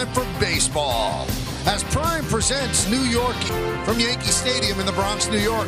For baseball, as Prime presents New York from Yankee Stadium in the Bronx, New York.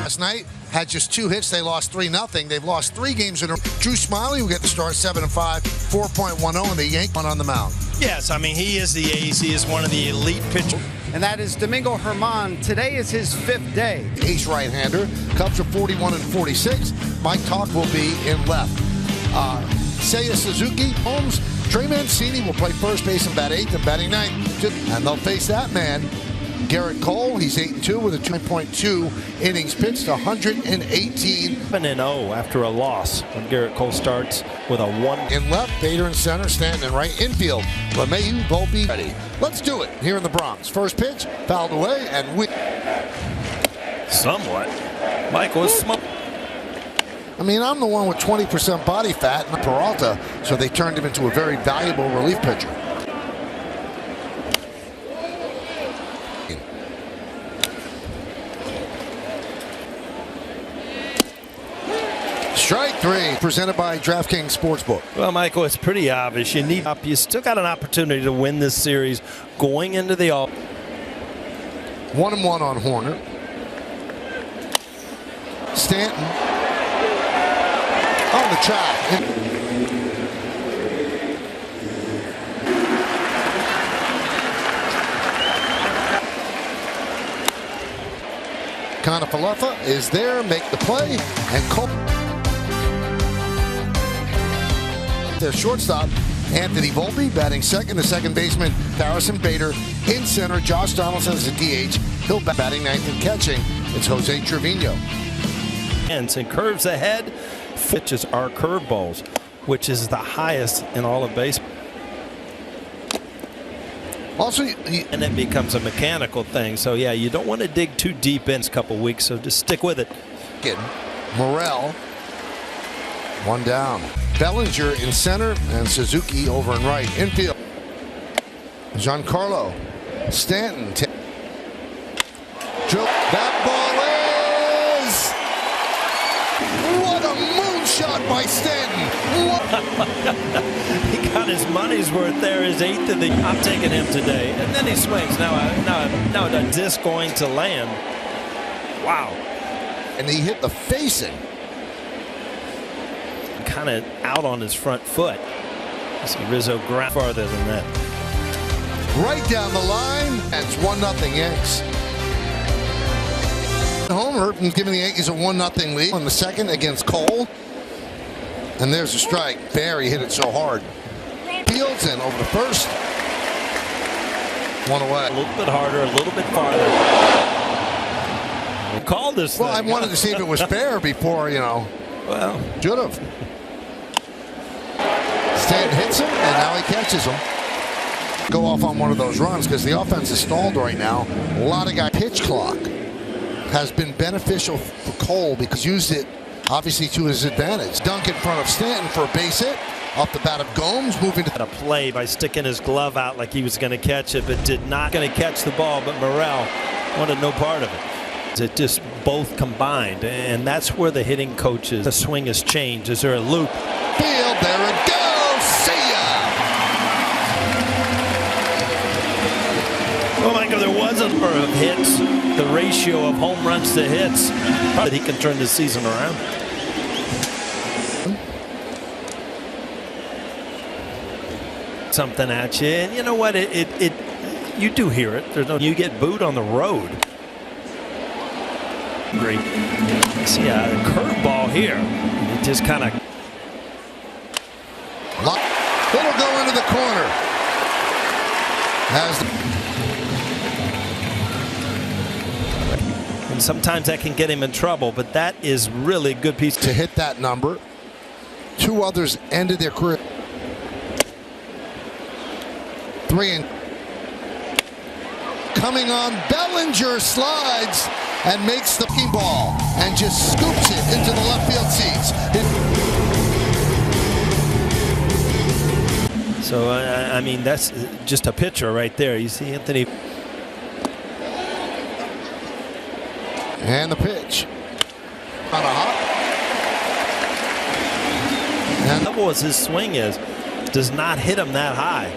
Last night had just 2 hits. They lost 3-0. They've lost 3 games in a row. Drew Smyly will get the start, 7-5, 4.10, and the Yankees on the mound. Yes, I mean, he is the ace. He is one of the elite pitchers. And that is Domingo Germán. Today is his 5th day. Ace right-hander. Cubs are 41-46. Mike Talk will be in left. Seiya Suzuki, Holmes, Trey Mancini will play first base and bat 8th and batting 9th. And they'll face that man, Garrett Cole. He's 8-2 with a 2.2 innings pitched, 118. 7-0 after a loss when Garrett Cole starts with a 1. In left, Bader in center, Stanton in right. Infield, LeMahieu, Volpe, ready. Let's do it here in the Bronx. First pitch, fouled away, and we. Somewhat. Michael was smoking. I mean, I'm the one with 20% body fat in Peralta, so they turned him into a very valuable relief pitcher. Strike 3, presented by DraftKings Sportsbook. Well, Michael, it's pretty obvious. You still got an opportunity to win this series going into the all. 1-1 on Horner. Stanton on the track. Kanafalefa is there, make the play, and Cole. Their shortstop, Anthony Volpe, batting second. The second baseman, Harrison Bader. In center, Josh Donaldson is a DH. He'll be batting 9th and catching. It's Jose Trevino. And curves ahead. Pitches are curveballs, which is the highest in all of baseball. Also, and it becomes a mechanical thing. So yeah, you don't want to dig too deep in a couple weeks. So just stick with it. Morel, 1 down. Bellinger in center and Suzuki over in right. Infield, Giancarlo Stanton. That ball is. What a moonshot by Stanton. He got his money's worth there. His 8th of the. I'm taking him today. And then he swings. Now the disc going to land. Wow. And he hit the facing. Kind of out on his front foot. See Rizzo ground farther than that. Right down the line. And it's 1-0 Yanks. Homer giving the Yankees a 1-0 lead on the second against Cole. And there's a strike. Barry hit it so hard. Fields in over the first. 1 away. A little bit harder, a little bit farther. Call this thing. Well, I wanted to see if it was fair before, Well, should have. Stanton hits him, and now he catches him. Go off on one of those runs because the offense is stalled right now. A lot of guys. Pitch clock has been beneficial for Cole because he used it obviously to his advantage. Dunk in front of Stanton for a base hit. Off the bat of Gomes, moving to a play by sticking his glove out like he was going to catch it, but did not going to catch the ball. But Morel wanted no part of it. It just both combined, and that's where the hitting coaches. The swing has changed. Is there a loop? Field, there it goes. See ya. Well, Michael, there was a number of hits. The ratio of home runs to hits, that he can turn the season around. Something at you, and you know what? You do hear it. There's no. You get booed on the road. Great. See a curveball here. It just kind of. It'll go into the corner. And sometimes that can get him in trouble, but that is really a good piece to hit that number. 2 others ended their career. 3 and coming on. Bellinger slides and makes the ball and just scoops it into the left field seats. So I mean, that's just a pitcher right there. You see Anthony. And the pitch. On a hop. And level as his swing is, does not hit him that high.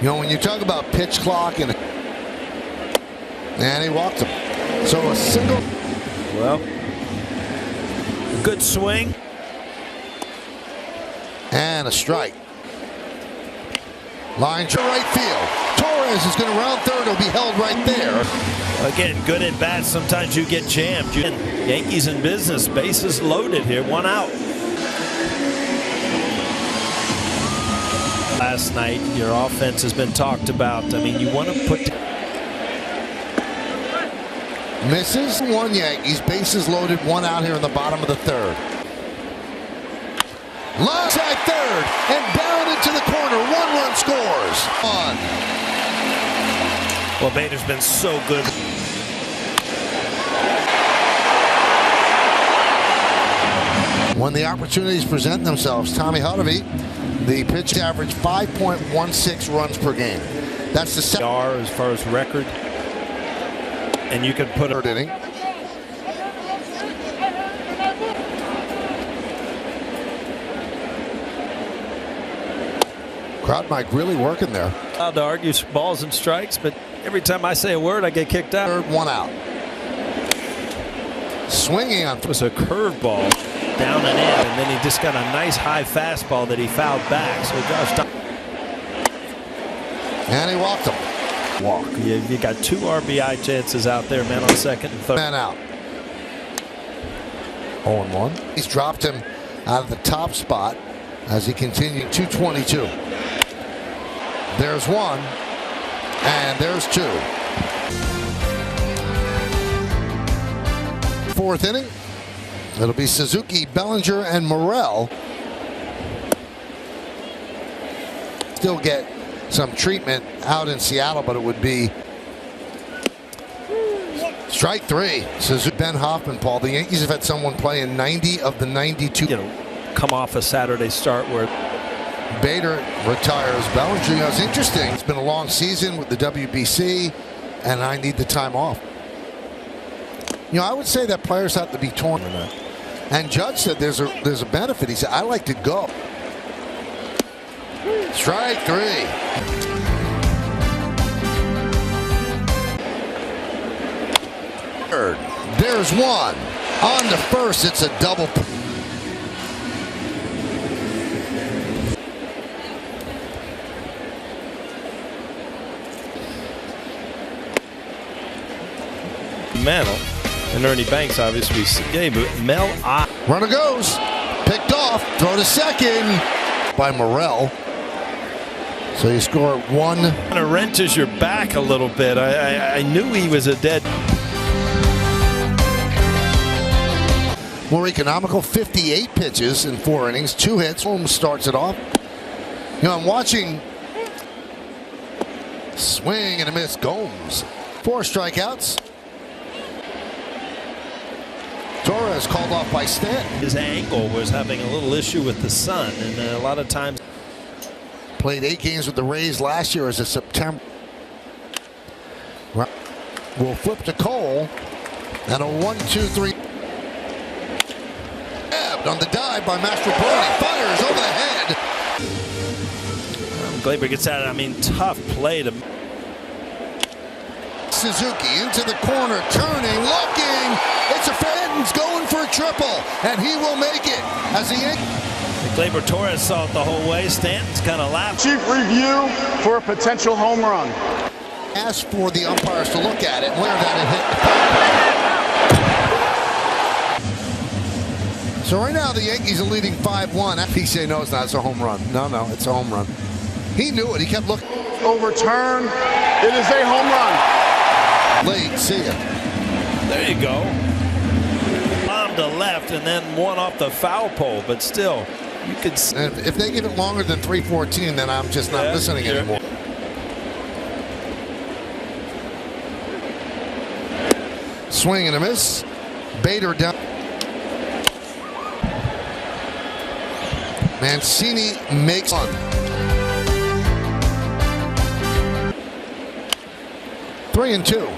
You know, when you talk about pitch clock and he walked him. So a single. Well, good swing. And a strike. Line to right field. Torres is going to round third. He'll be held right there. Again, good at bats. Sometimes you get jammed. Yankees in business. Bases loaded here. 1 out. Last night, your offense has been talked about. I mean, you want to put. Misses 1 Yankees. Bases loaded. 1 out here in the bottom of the third. Line side third and down into the corner. 1 run scores. Well, Bader's been so good. When the opportunities present themselves, Tommy Hudovy, the pitch average 5.16 runs per game. That's the second as far as record. And you could put third inning. Crowd mic really working there. Allowed to argue balls and strikes, but every time I say a word, I get kicked out. Third, 1 out. Swinging on. It was a curveball down and in, and then he just got a nice high fastball that he fouled back. So Josh. And he walked him. Walk. You got 2 RBI chances out there, man, on second and third. Man out. 0-1. He's dropped him out of the top spot as he continued 222. There's 1, and there's 2. 4th inning. It'll be Suzuki, Bellinger, and Morel. Still get some treatment out in Seattle, but it would be strike 3. Suzuki, Ben Hoffman, Paul. The Yankees have had someone play in 90 of the 92. You know, come off a Saturday start where Bader retires. Bellinger, you know, it's interesting. It's been a long season with the WBC, and I need the time off. You know, I would say that players have to be torn. And Judge said there's a benefit. He said, I like to go. Strike 3. Third. There's 1. On to first. It's a double. Mantle and Ernie Banks obviously gave, but Mel runner goes, picked off, throw to second by Morel. So you score 1. Kind of wrenches your back a little bit. I knew he was a dead. More economical, 58 pitches in 4 innings, 2 hits. Holmes starts it off. You know, I'm watching. Swing and a miss. Gomes. 4 strikeouts. Torres called off by Stanton. His ankle was having a little issue with the sun, and a lot of times. Played 8 games with the Rays last year as a September. Will flip to Cole. And a 1-2-3. Stabbed on the dive by Mastrobuoni. Fires over the head. Gleyber gets at it. I mean, tough play to. Suzuki into the corner, turning, looking. It's a Fenton's going for a triple, and he will make it as the Yankees. Gleyber Torres saw it the whole way. Stanton's kind of laughed. Chief review for a potential home run. Asked for the umpires to look at it, and learned that it hit. So right now the Yankees are leading 5-1. He say no, it's not. It's a home run. No, it's a home run. He knew it. He kept looking. Overturned. It is a home run. Late, see ya. There you go. Bomb to left and then one off the foul pole, but still, you could. And if they give it longer than 3:14, then I'm just not listening anymore. Swing and a miss. Bader down. Mancini makes one. Three and 2.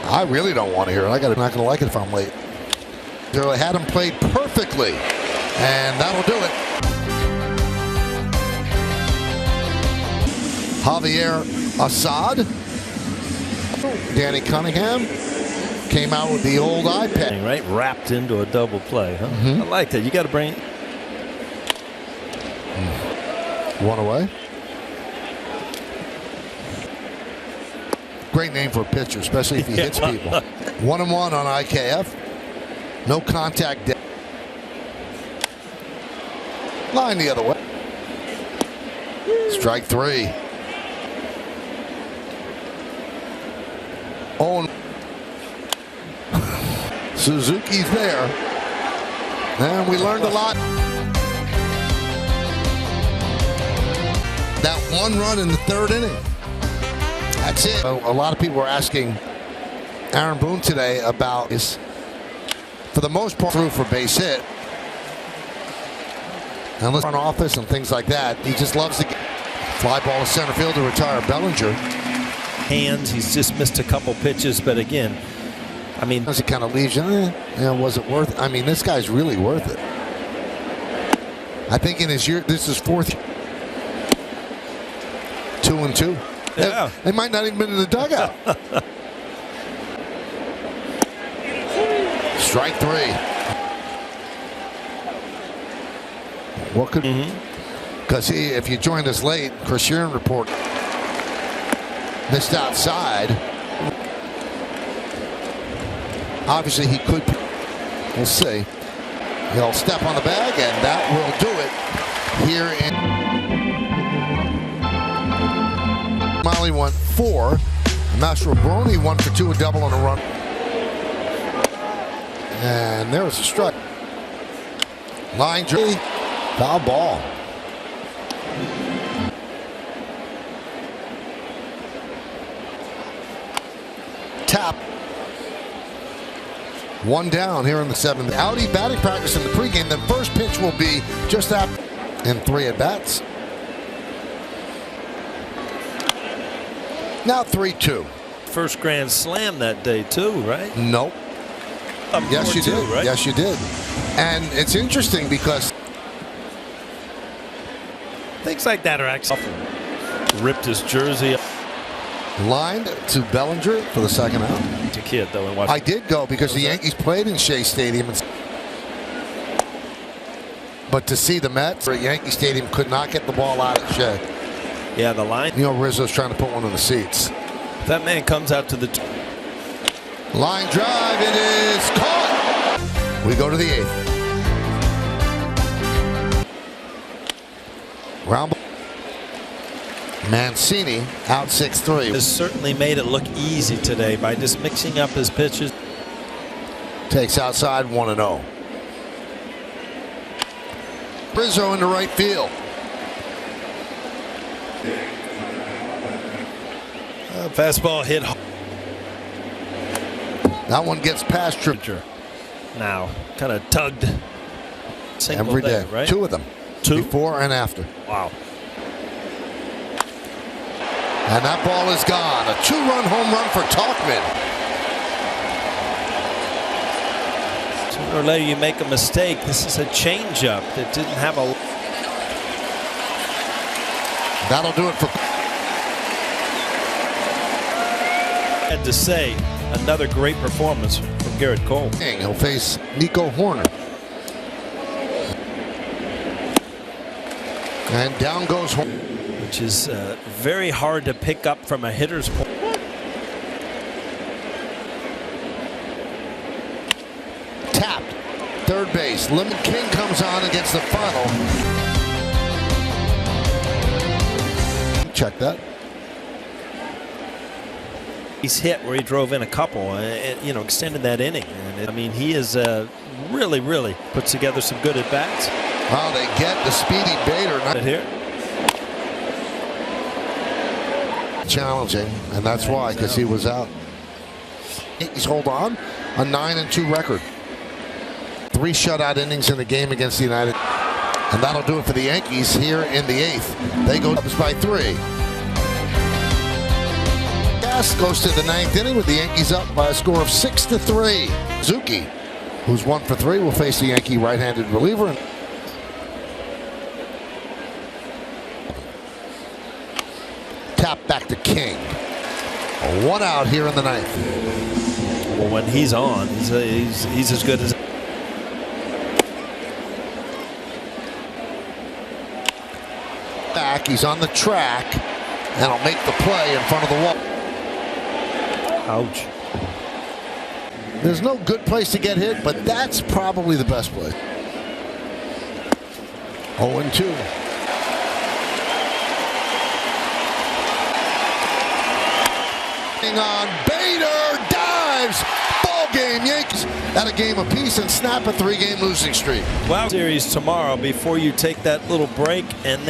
I really don't want to hear it. I'm not going to like it if I'm late. They had him played perfectly, and that'll do it. Javier Assad. Danny Cunningham came out with the old iPad. Right, wrapped into a double play. Huh? I like that. You got to bring one away. Great name for a pitcher, especially if he hits people. 1-1 on IKF. No contact. Line the other way. Strike 3. Oh, Suzuki's there. And we learned a lot. That one run in the third inning. That's it. A lot of people were asking Aaron Boone today about his, for the most part, through for base hit. And let's run office and things like that. He just loves to get fly ball to center field to retire Bellinger. Hands. He's just missed a couple pitches, but again, I mean, as it kind of leaves you, was it worth it? I mean, this guy's really worth it. I think in his year, this is fourth. 2-2. Yeah. They might not even been in the dugout. Strike 3. What could? Because if you joined us late, Chris Sheeran report missed outside. Obviously, he could. We'll see. He'll step on the bag, and that will do it here in. Molly went 4. Mastro Brony 1 for 2, a double and a run. And there's a strike. Line drive. Foul ball. Tap. 1 down here in the 7th. Audi batting practice in the pregame. Then first pitch will be just after. And 3 at bats. Now 3-2. First grand slam that day too, right? Nope. Yes, you did. Right? Yes, you did. And it's interesting because things like that are actually ripped his jersey. Lined to Bellinger for the second out. It's a kid though. I did go because the Yankees played in Shea Stadium. But to see the Mets at Yankee Stadium could not get the ball out at Shea. Yeah, the line. Rizzo's trying to put one in the seats. That man comes out to the line drive. It is caught. We go to the 8th. Round. Mancini out 6-3. Has certainly made it look easy today by just mixing up his pitches. Takes outside 1-0. Rizzo into right field. Fastball hit. That one gets past Tripper. Now, kind of tugged. Every day, right? 2 of them. 2? Before and after. Wow. And that ball is gone. A 2-run home run for Talkman. Sooner or later you make a mistake. This is a changeup that didn't have a. That'll do it for. Had to say, another great performance from Garrett Cole. He'll face Nico Horner. And down goes Horner. Which is very hard to pick up from a hitter's point. Tapped. Third base. Lemon King comes on against the final. Check that. He's hit where he drove in a couple, and extended that inning. And I mean, he is really puts together some good at bats. Well, they get the speedy Bader here. Challenging, and that's why, because he was out. Yankees hold on, a 9-2 record. 3 shutout innings in the game against the United, and that'll do it for the Yankees here in the 8th. They go up by 3. Gas goes to the 9th inning with the Yankees up by a score of 6-3. Suzuki, who's 1 for 3, will face the Yankee right-handed reliever. tap back to King. 1 out here in the 9th. Well, when he's on, he's as good as. Back, he's on the track, and he'll make the play in front of the wall. Ouch. There's no good place to get hit, but that's probably the best place. 0-2. On Bader dives. Ball game, Yankees at a game apiece and snap a 3-game losing streak. Wow. Series tomorrow before you take that little break and then